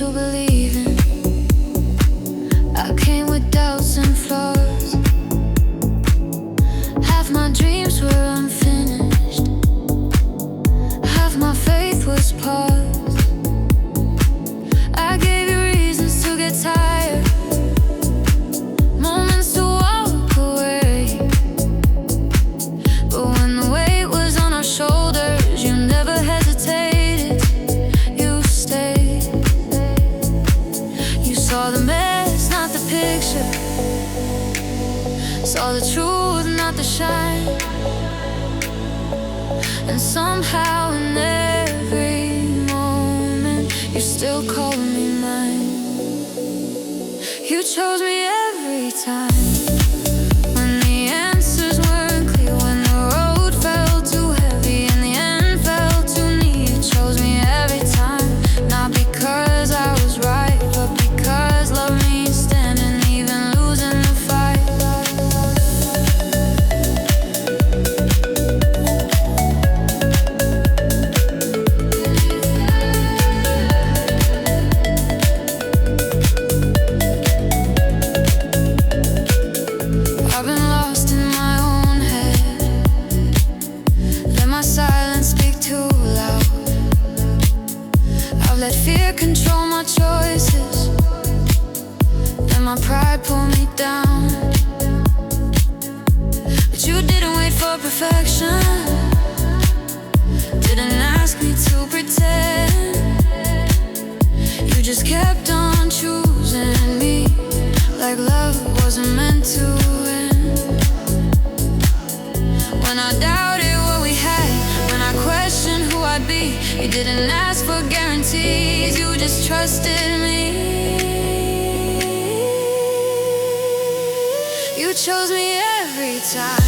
to believe in. I came with doubts and flaws. Half my dreams were unfinished, half my faith was paused. I gave you reasons to get tired, moments to walk away. But when the weight was on our shoulders, you never hesitated, you stayed. You saw the mess, not the picture, saw the truth, not the shine. And somehow in every moment you still call me mine. You chose me every time. When the answers weren't clear, when the road felt too heavy and the end felt too near, you chose me every time. Not because I was right, but because love means standing, even losing the fight. I've been lost in my own head, let my silence speak too loud. I've let fear control my choices, let my pride pull me down. But you didn't wait for perfection, didn't ask me to pretend. You just kept on choosing me, like love wasn't meant to end. When I doubted what we had, when I questioned who I'd be, you didn't ask for guarantees, you just trusted me. You chose me every time.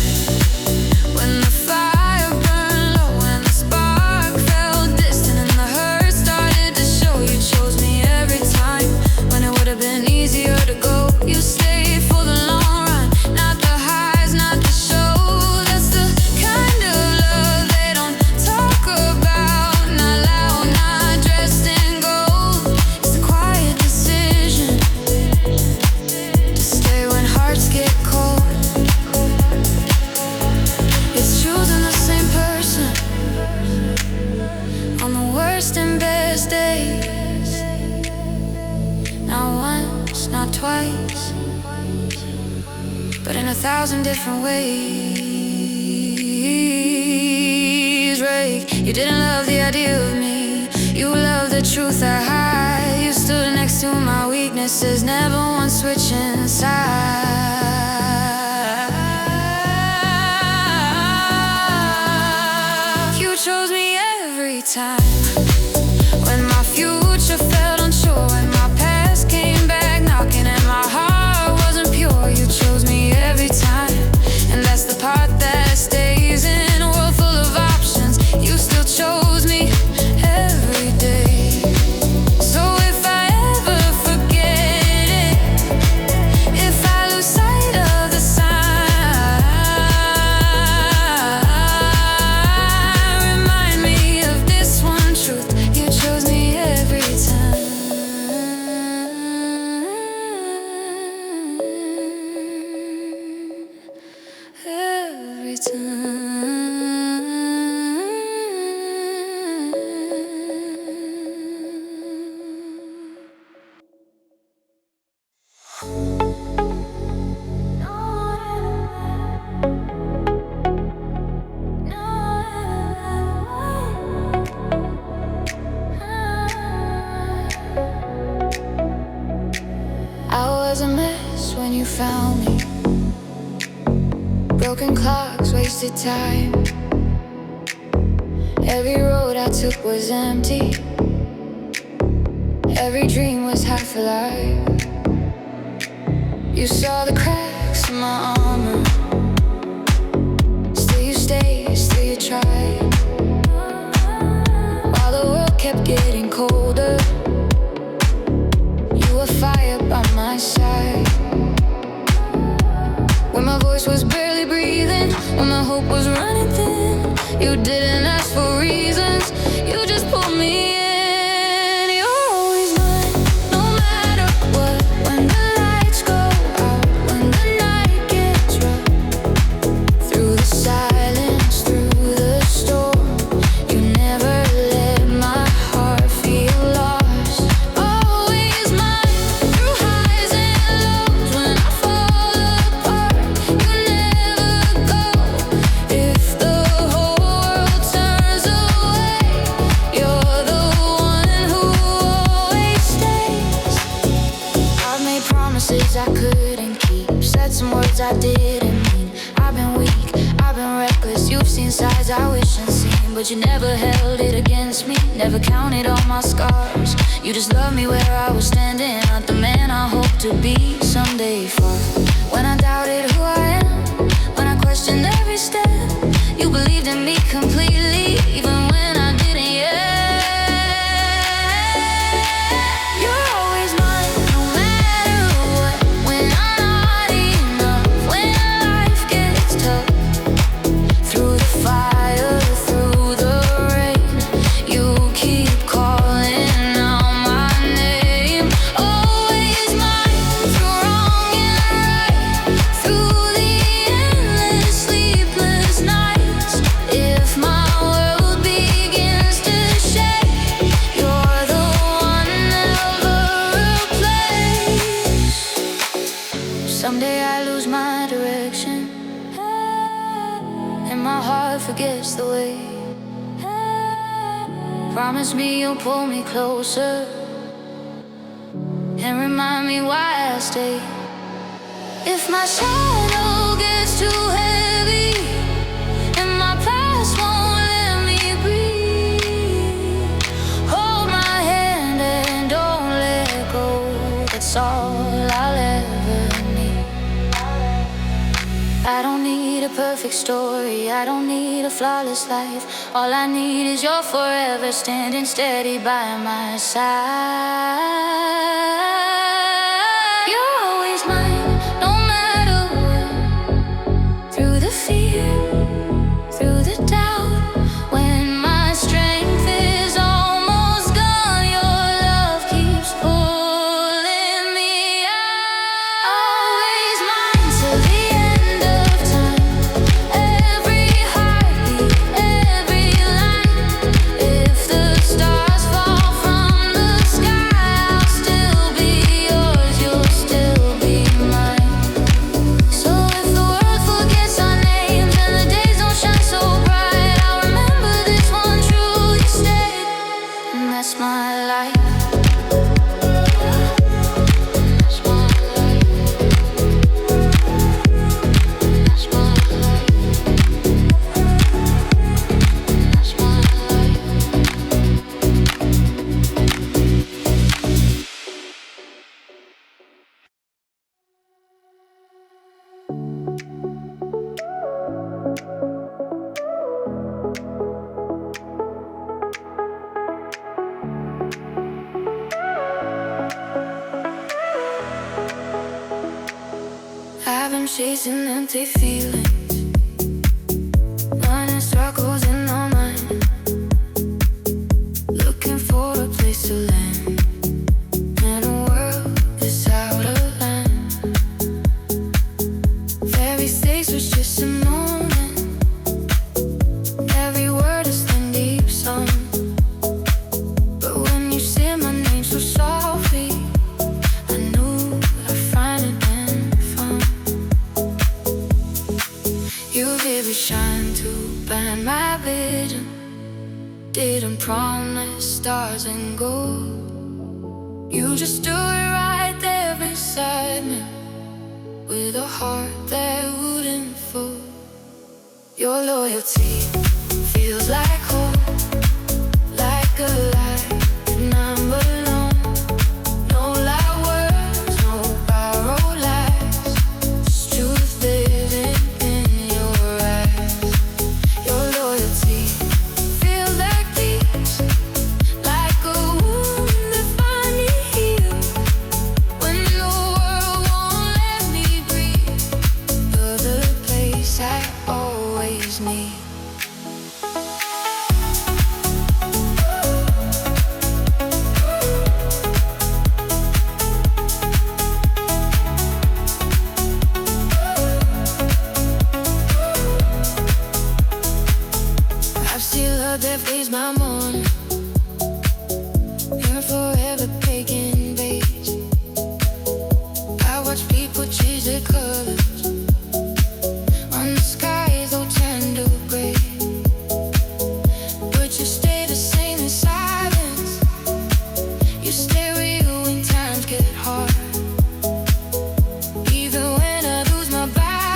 When the fire burned low, when the spark felt distant and the hurt started to show, you chose me every time. When it would have been easier to go, you stayed for the long run, not the highs, not the show. That's the kind of love they don't talk about, not loud, not dressed in gold. It's the quiet decision to stay when hearts get cold. It's choosing the same person on the worst and best days. Not once, not twice, but in 1,000 different ways. Right? You didn't love the idea of me, you loved the truth I hide. You stood next to my weaknesses, never once switching sides. You chose me every time. When my future felt unsure, when my past came back knocking and my heart wasn't pure, you chose me every time. And that's the part that stays in a world full of options. You still chose me every day. So if I ever forget it, if I lose sight of the sign, remind me of this one truth: you chose me every time. Every time. I was a mess when you found me. Broken clocks, wasted time. Every road I took was empty, every dream was half alive. You saw the cracks in my armor, still you stayed, still you tried. While the world kept getting colder, you were fire by my side. When my voice was barely breathing, when my hope was running thin, you didn't ask for reasons, you just pulled me in. You're always mine. I didn't mean. I've been weak, I've been reckless. You've seen sides I wish unseen, but you never held it against me. Never counted all my scars. You just loved me where I was standing, not the man I hope to be someday far. When I doubted who I am, when I questioned every step, you believed in me completely, even when I didn't yet. You're always mine, no matter what. When I'm not enough, when life gets tough, through the fire, through the rain, you keep calling out my name. Always mine, through wrong and right, through the endless sleepless nights. If my world begins to shake, you're the one never replaced. Someday I lose my direction, and my heart forgets the way. Promise me you'll pull me closer and remind me why I stay. If my shadow gets too heavy and my past won't let me breathe, hold my hand and don't let go. That's all I'll ever need. I don't need a perfect story, I don't need a flawless life. All I need is your forever standing steady by my side. You're always mine, no matter what. Through the fear, through the doubt, when my strength is almost gone, your love keeps pulling me out. Always mine till the end of time. Every heartbeat, every line. If the stars fall from the sky, I'll still be yours, you'll still be mine. So if the world forgets our names and the days don't shine so bright, I'll remember this one truly stayed, and that's my life. That's my life. That's my life. That's my life. I've been chasing empty feelings, running circles in my mind, looking for a place to land, and the world is out of line. Every face was just a moment, every word is a deep song. But when you said my name so softly, I knew I'd find it and found. You gave me shine to blind my vision, didn't promise stars and gold. You just stood right there beside me, with a heart that wouldn't fold. Your loyalty feels like hope, like a light and I'm alone. No loud words, no borrowed lies, just truth living in your eyes. Your loyalty feels like peace, like a wound that finally heals. When the world won't let me breathe, you're the place I always need. I've still heard that face my morning, you're forever taking base. I watch people change their colors on the sky, though tender gray. But you stay the same in silence, you stay real when times get hard. Even when I lose my balance,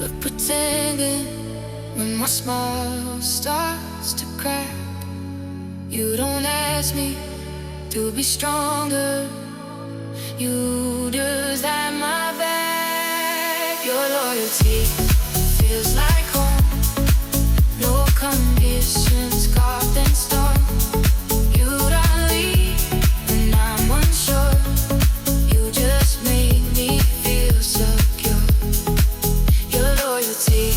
but pretending when my smile starts to crack. You don't ask me to be stronger, you just have my back. Your loyalty feels like home, no conditions carved in stone. You don't leave when I'm unsure, you just make me feel secure. Your loyalty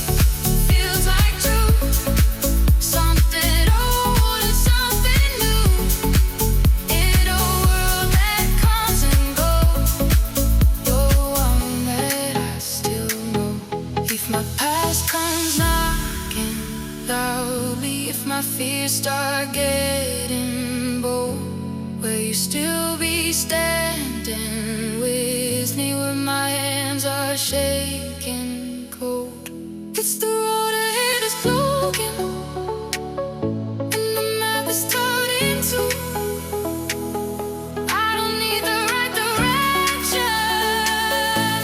feels like truth, something old and something new, in a world that comes and goes. You're one that I still know. If my past comes knocking loudly, if my fears start getting bold, will you still be standing with me when my hands are shaking cold? It's the road ahead is broken, and the map is turning too. I don't need the right direction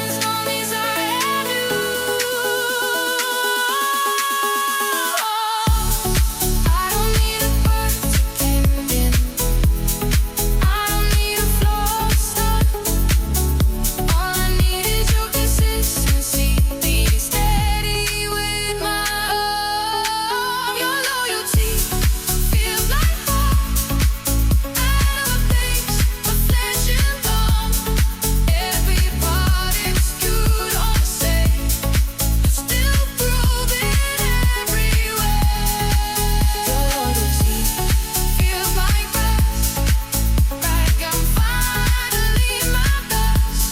as long as I have you. I don't need a perfect ending, I don't need a flawed start. All I need is your consistency, being steady with my heart. Your loyalty feels like home, out of a place of flesh and bone. Every part executed on the same, still proving everywhere. Your loyalty feels like rest, like I'm finally my best.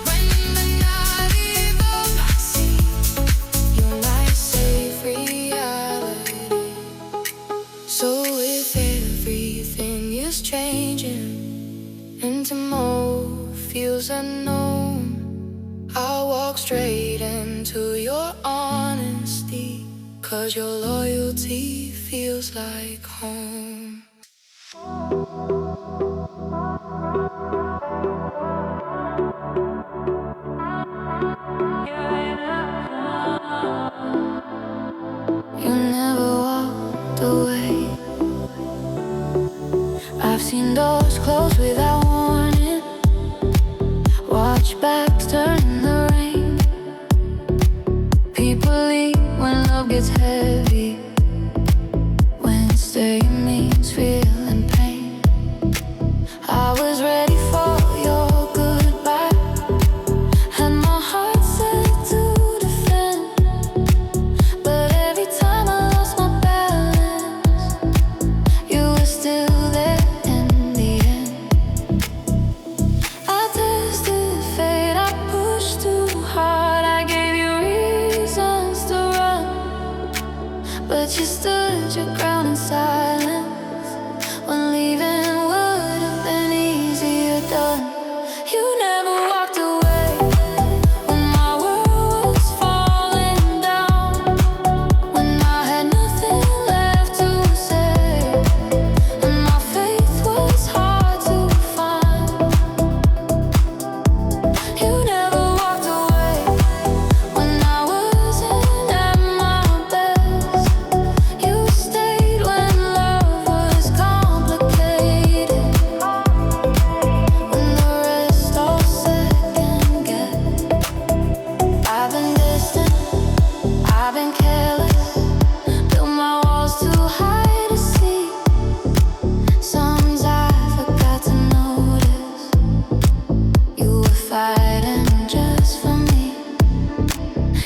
When the night evolves, I see your light save reality. So if everything is changing and tomorrow feels unknown, I'll walk straight into your honesty, 'cause your loyalty feels like home. You never walked away. I've seen doors close without warning, watch backs turn in the rain. People leave when love gets heavy, when staying means feeling pain. I was ready for your goodbye, had my heart set to defend, but every time I lost my balance, you were still there in the end. I tested fate, I pushed too hard, I gave you reasons to run, but you stood your ground in silence when leaving would have been easier done. You never walked away when my world was falling down, when I had nothing left to say, and my faith was hard to find. You never walked away when I wasn't at my best. You stayed when love was complicated, when the rest all second guess. I've been distant, I've been careless, built my walls too high to see. Sometimes I forgot to notice you were fighting just for me.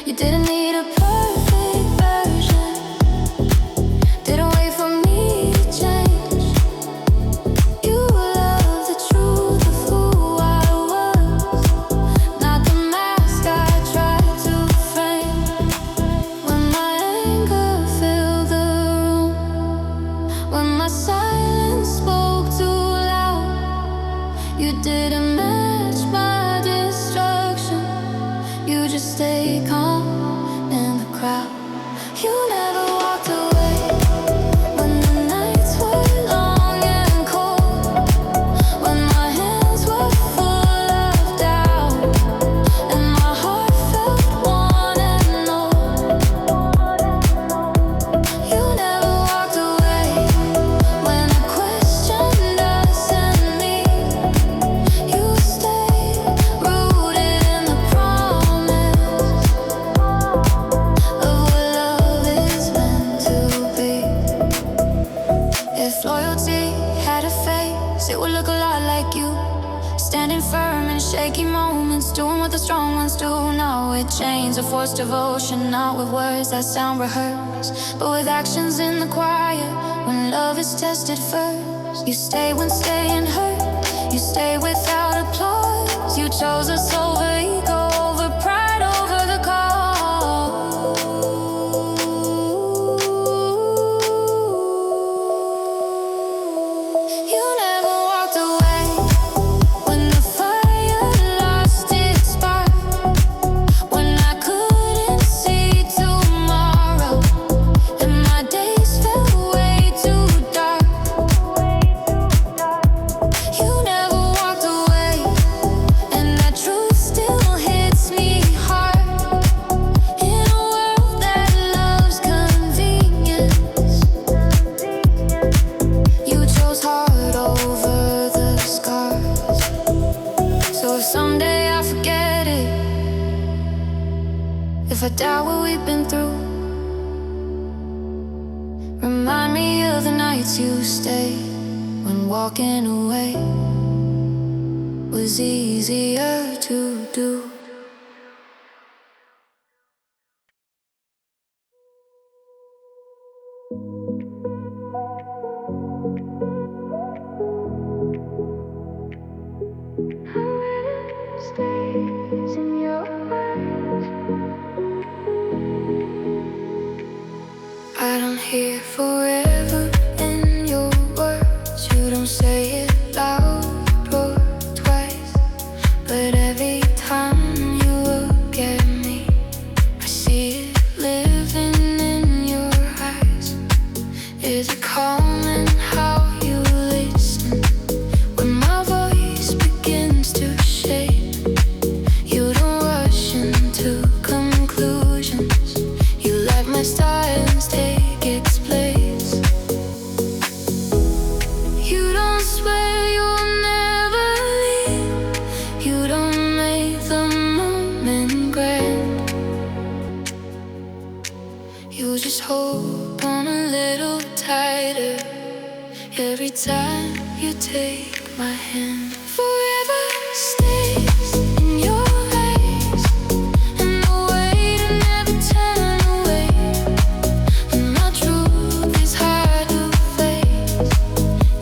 You didn't need a perfect version, didn't wait for me to change. You loved the truth of who I was, not the mask I tried to frame. When my anger filled the room, when my silence spoke too loud, you didn't match my destruction, you just stayed calm in the crowd. You never walked away when the nights were long and cold, when my hands were full of doubt, and my heart felt worn and not with chains or forced devotion, not with words that sound rehearsed, but with actions in the quiet. When love is tested first, you stay when staying hurt. You stay without applause. You chose us over ego, over pride, over the call. You never walked away when the fire lost its spark, when I couldn't see tomorrow and my days felt way too dark. You never walked away, and that truth still hits me hard. In a world that loves convenience, you chose heart over the scars. So if someday I forget it, if I doubt what we've been through, remind me of the nights you stayed when walking away was easier to do. Stays in your eyes. I don't hear forever in your words. You don't say it loud or twice, but every time you look at me, I see it living in your eyes. Is it calm in how you listen when my voice begins to shake? You don't rush into conclusions. You let my silence take its place. You don't swear you'll never leave. You don't make the moment grand. You just hold on a little tighter every time you take my hand. Forever stays in your eyes, and the way to never turn away. And my truth is hard to face.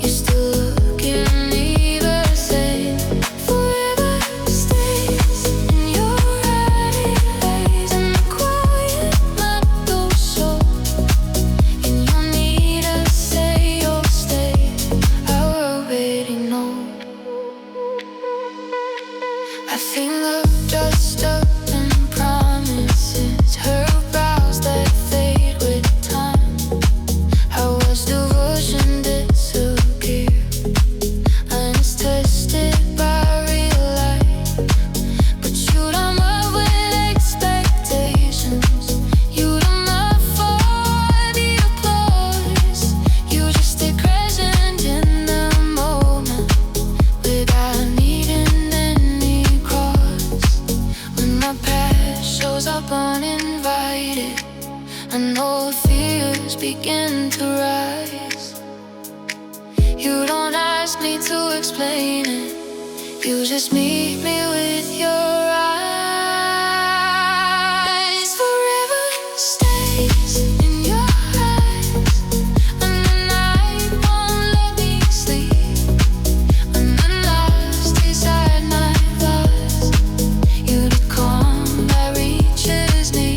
You still look at me the same. Forever stays in your eyes, and the quiet night goes so. And you'll need to say you'll stay. I already know. I feel love dressed up in promises, her vows that fade with time. I watch devotion disappear, and it's tested by real life. But you don't love with expectations. You don't love for the applause. You just stay present in the moment without needing any cross. When my past shows up uninvited, I know fears begin to rise. You don't ask me to explain it. You just meet me with your eyes. Forever stays in your eyes, and the night won't let me sleep. And the lost inside my thoughts, you to calm that reaches me.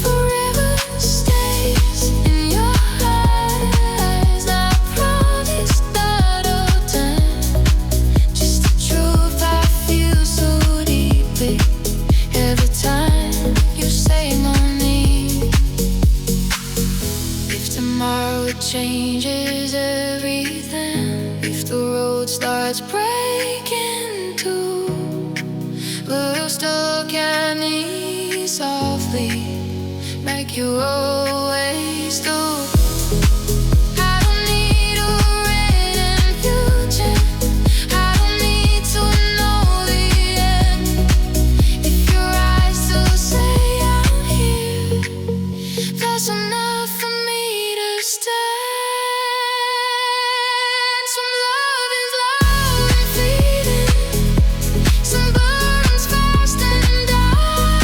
Forever stays in your eyes. I promise not all time, just the truth I feel so deeply every time you say no need. If tomorrow changes everything, if the road starts breaking too, we'll still look at me softly like you always do. I don't need a written future. I don't need to know the end. If your eyes still say I'm here, that's enough for me to stand. Some love is loud and fleeting, some burns fast and die.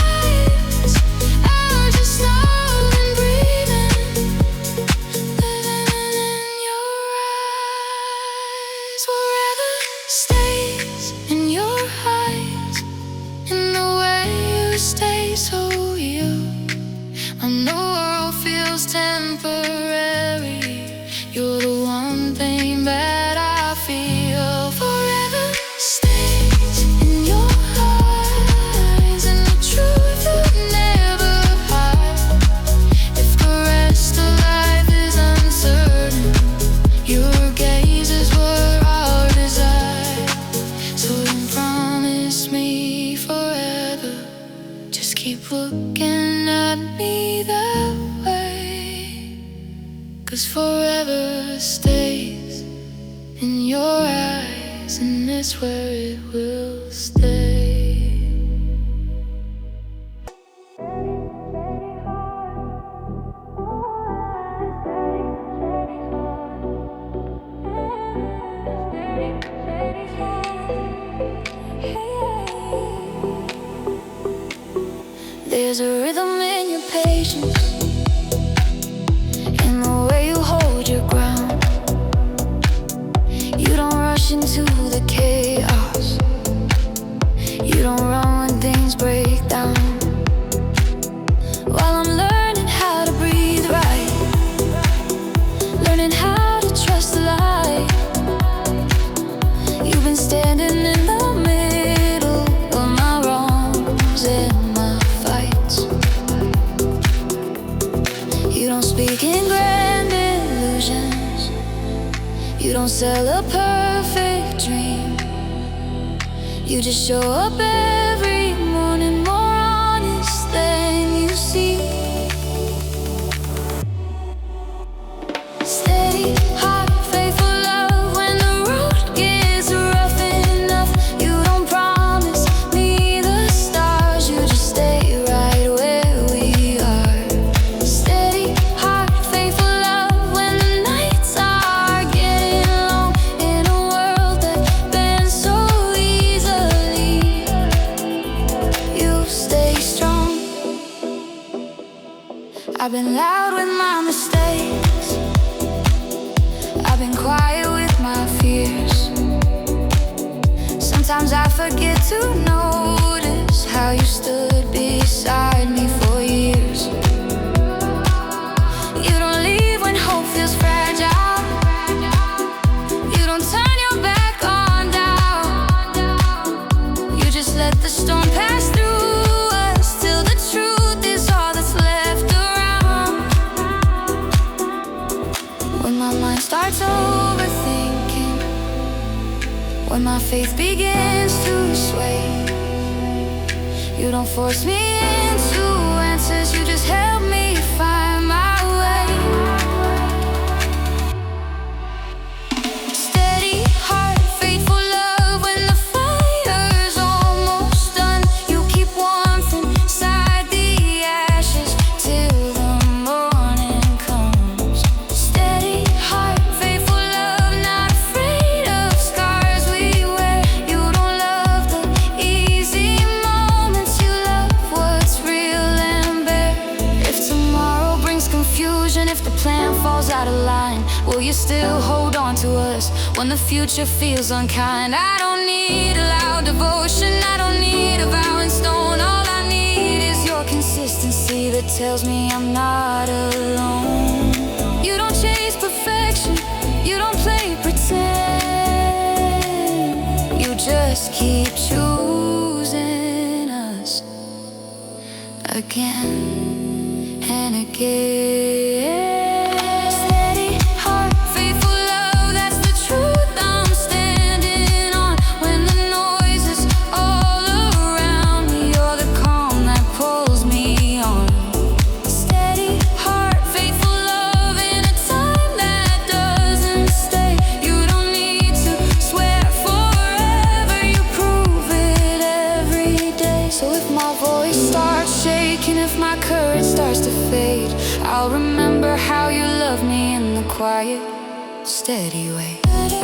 keep looking at me that way, 'cause forever stays in your eyes, and it's where it will stay. There's a rhythm in your patience, in the way you hold your ground. You don't rush into the chaos, you don't run when things break down. While I'm learning how to breathe right, learning how to trust the light, you've been standing in the middle of my wrongs and my fights. You don't speak in grand illusions, you don't sell a perfect dream. You just show up every morning more honest than you seem. Steady heart, faithful love when the road gets rough enough. You don't promise me the stars, you just stay right where we are. Steady heart, faithful love when the nights are getting long. In a world that bends so easily, you stay strong. I've been loud with my mistakes, I've been quiet with my fears. Sometimes I forget to notice how you stood beside me for years. You don't leave when hope feels fragile, you don't turn your back on doubt. You just let the storm pass through us till the truth is all that's left around. When my mind starts overthinking, when my faith begins to sway, you don't force me into answers, you just help me find my way. Steady heart, faithful love when the fire's almost done. You keep warmth inside the ashes till the morning comes. Steady heart, faithful love, not afraid of scars we wear. You don't love the easy moments, you love what's real and bare. If tomorrow brings confusion, if the plan falls out of line, will you still hold on to us when the future feels unkind? I don't need a loud devotion, I don't need a vow in stone. All I need is your consistency that tells me I'm not alone. You don't chase perfection, you don't play pretend, you just keep choosing us again and again. Steady heart, faithful love, that's the truth I'm standing on. When the noise is all around me, you're the calm that pulls me on. Steady heart, faithful love in a time that doesn't stay. You don't need to swear forever, you prove it every day. So if my voice starts shaking, if my courage starts to fade, I'll remember how you love me in the quiet, steady way. Steady,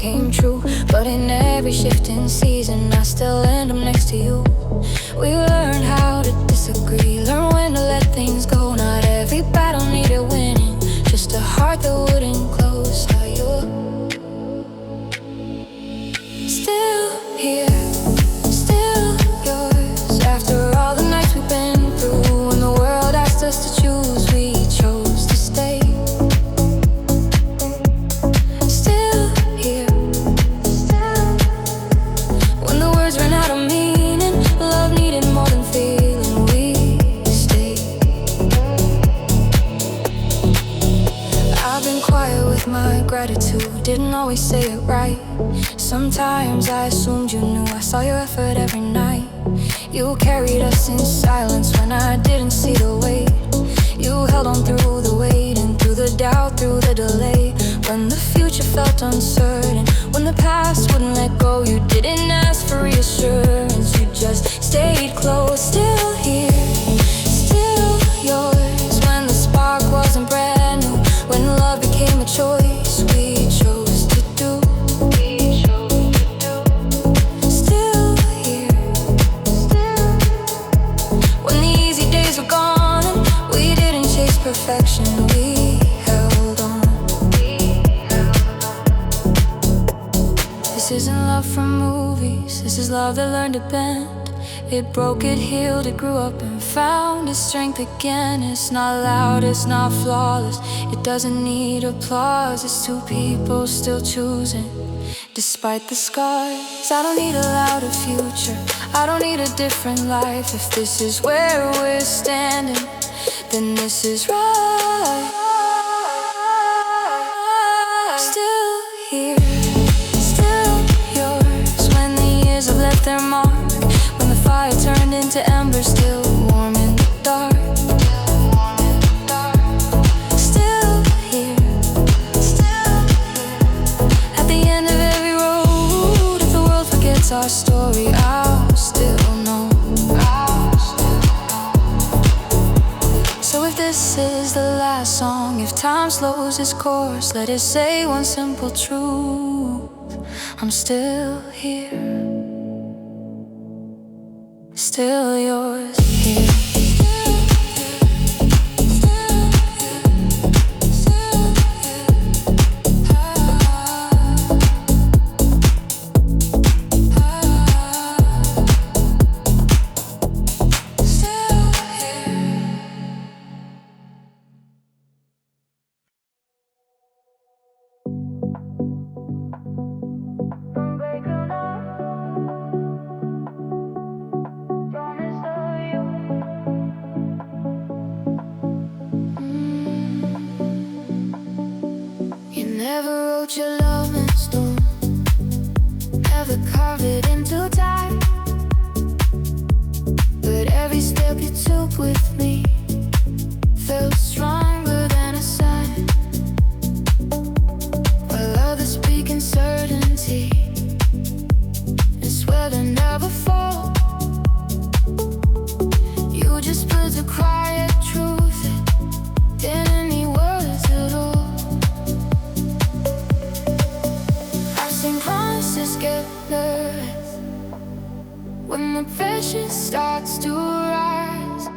came true. But in every shifting season, I still end up next to you. We learned how to disagree, learn when to let things go. Not every battle needed winning, just a heart that wouldn't close. How you're still here, still yours. After all the nights we've been through, when the world asked us to choose, we chose to stay. Still here, still. When the words ran out of meaning, love needed more than feeling, we stayed. I've been quiet with my gratitude, didn't always say it right. Sometimes I assumed you knew, I saw your effort every night. You carried us in silence when I didn't see the weight. You held on through the waiting, through the doubt, through the delay. When the future felt uncertain, when the past wouldn't let go, you didn't ask for reassurance, you just stayed close. Still here, still yours. When the spark wasn't brand new, when love became a choice we chose to do. Still here, still. When the easy days were gone and we didn't chase perfection, we held on. This isn't love from movies, this is love that learned to bend. It broke, it healed, it grew up and found its strength again. It's not loud, it's not flawless, it doesn't need applause. It's two people still choosing, despite the scars. I don't need a louder future, I don't need a different life. If this is where we're standing, then this is right. Still here, still yours. When the years have left their mark, when the fire turned into embers, still warm in the dark. Still here, still here. At the end of every road, if the world forgets our story, I'll still know. So if this is the last song, if time slows its course, let it say one simple truth: I'm still here, still yours. Here. Never wrote your love in stone, never carved it into time. But every step you took with me felt stronger than a sign. While others speak in certainty and swear to never fall, you just put the quiet truth in any words at all. Promises get nervous when the pressure starts to rise,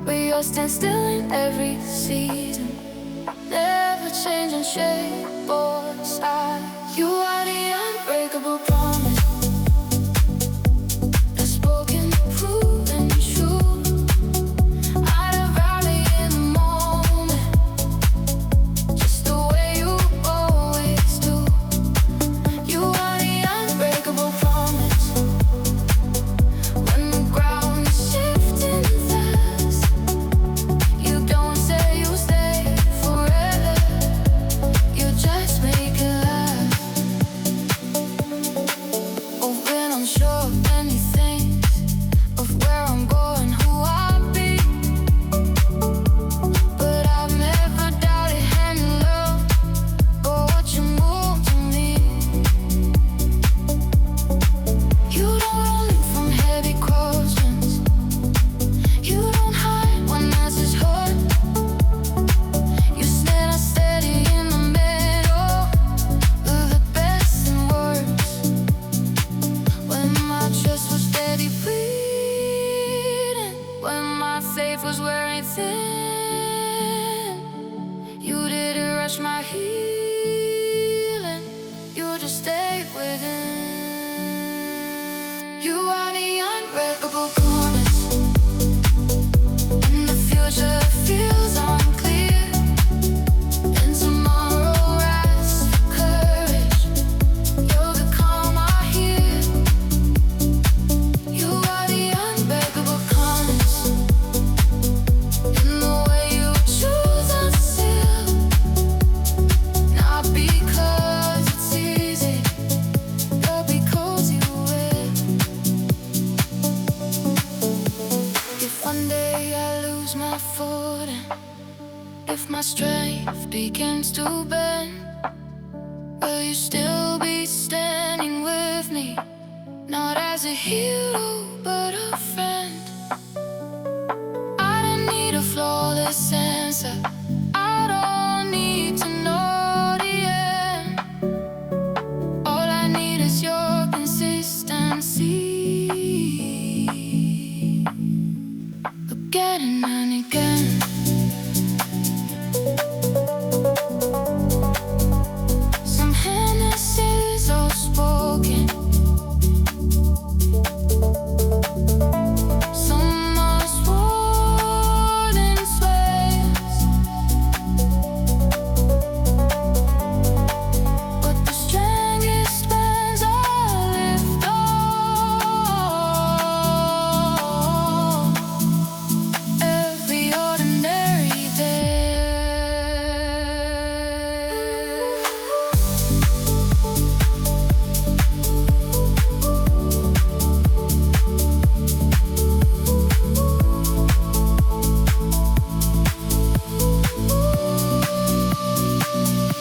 but you'll stand still in every season, never changing shape or size. You are the unbreakable promise, the spoken, proven true. I'd have rally in the moment, just the way you always do. You are the unbreakable promise, when the ground is shifting fast. You don't say you'll stay forever, you just make it last. faith was wearing thin. You didn't rush my healing, you just stayed within. You are the unbreakable promise, and the future feels unclear. And tomorrow asks for courage, you're the calm I hear. You are the unbreakable promise, in the way you choose unseal. Not because it's easy, but because you will. If one day I lose my footing, if my strength begins to bend, will you still be standing with me? Not as a hero, but a friend. I don't need a flawless answer, I don't need to know the end. All I need is your consistency. Again and again. Some Hennessy's all spoken, some are sworn in swears, but the strongest ones are lift off every ordinary day.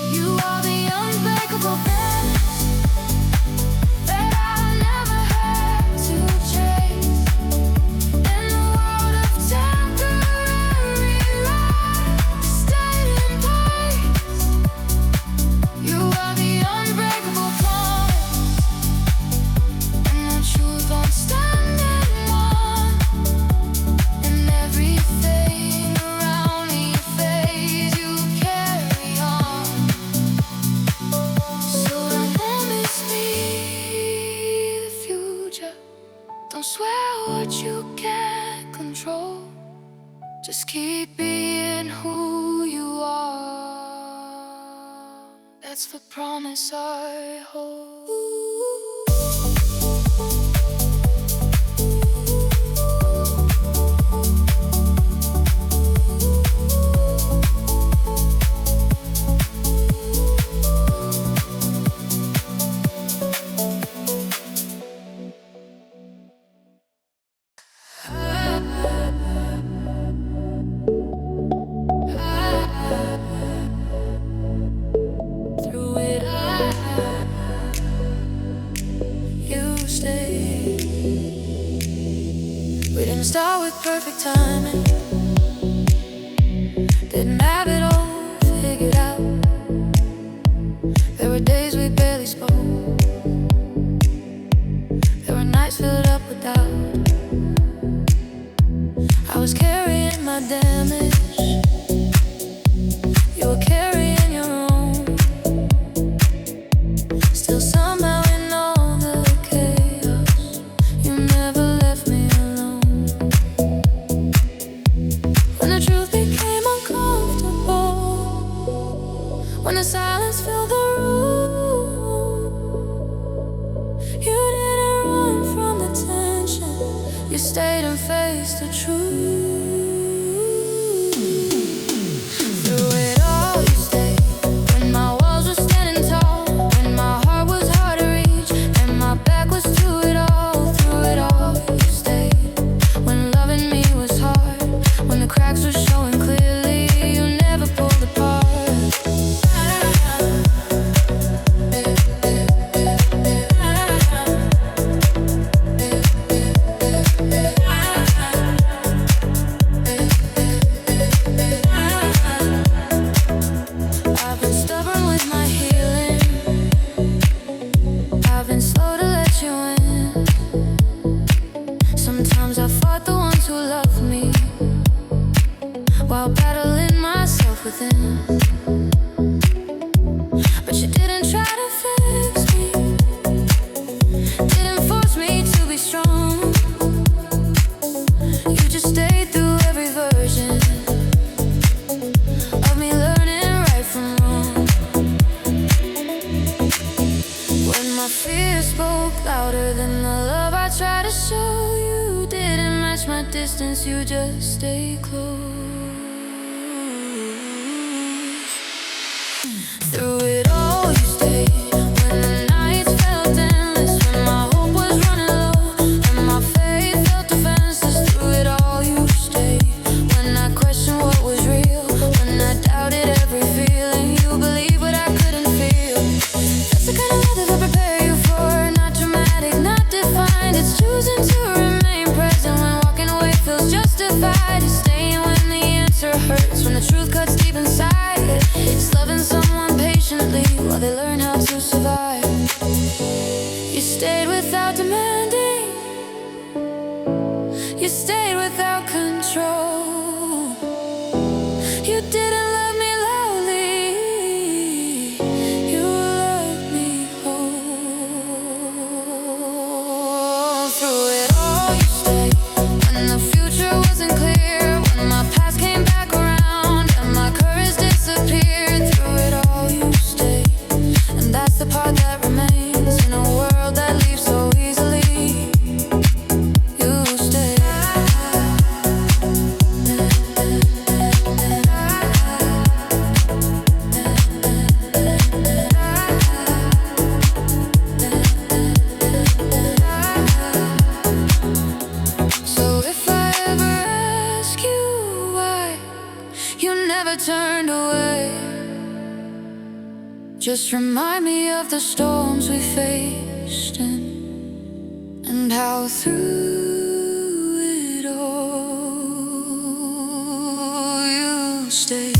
You are the unbreakable promise that I'll never have to chase. In the world of temporary life, stay in place. You are the unbreakable promise, and the truth won't stand in one. And everything around me fades, you carry on. So don't promise me the future, don't swear what you can't control. Just keep being who you are, that's the promise I hold. Through it you stayed. We didn't start with perfect timing, didn't have it all figured out. There were days we barely spoke, there were nights filled up with doubt. I was carrying my damage, you were carrying your own. Still somehow in all the chaos, you never left me alone. When the truth became uncomfortable, when the silence filled the room, you didn't run from the tension, you stayed and faced the truth. within. But you didn't try to fix me, didn't force me to be strong. You just stayed through every version of me learning right from wrong. When my fear spoke louder than the love I tried to show, you didn't match my distance, you just stayed close. Through it all you stayed, when the nights felt endless, when my hope was running low and my faith felt defenseless. Through it all you stayed, when I questioned what was real, when I doubted every feeling. You believed what I couldn't feel. That's the kind of love that I prepare you for. Not dramatic, not defined. It's choosing to remain present when walking away feels justified. It's staying when the answer hurts, when the truth cuts deep inside. It's loving someone patiently while they learn how to survive. You stayed without demanding, you stayed without control. You didn't love me loudly, you loved me whole. Through it all you stayed, when the future wasn't clear, when my past came back around and my courage disappeared. Through it all you stayed, and that's the part that remains in a world that leaves so easily. You stayed. So if I ever ask you why you never turned away, just remind me of the storms we faced and how through it all you stayed.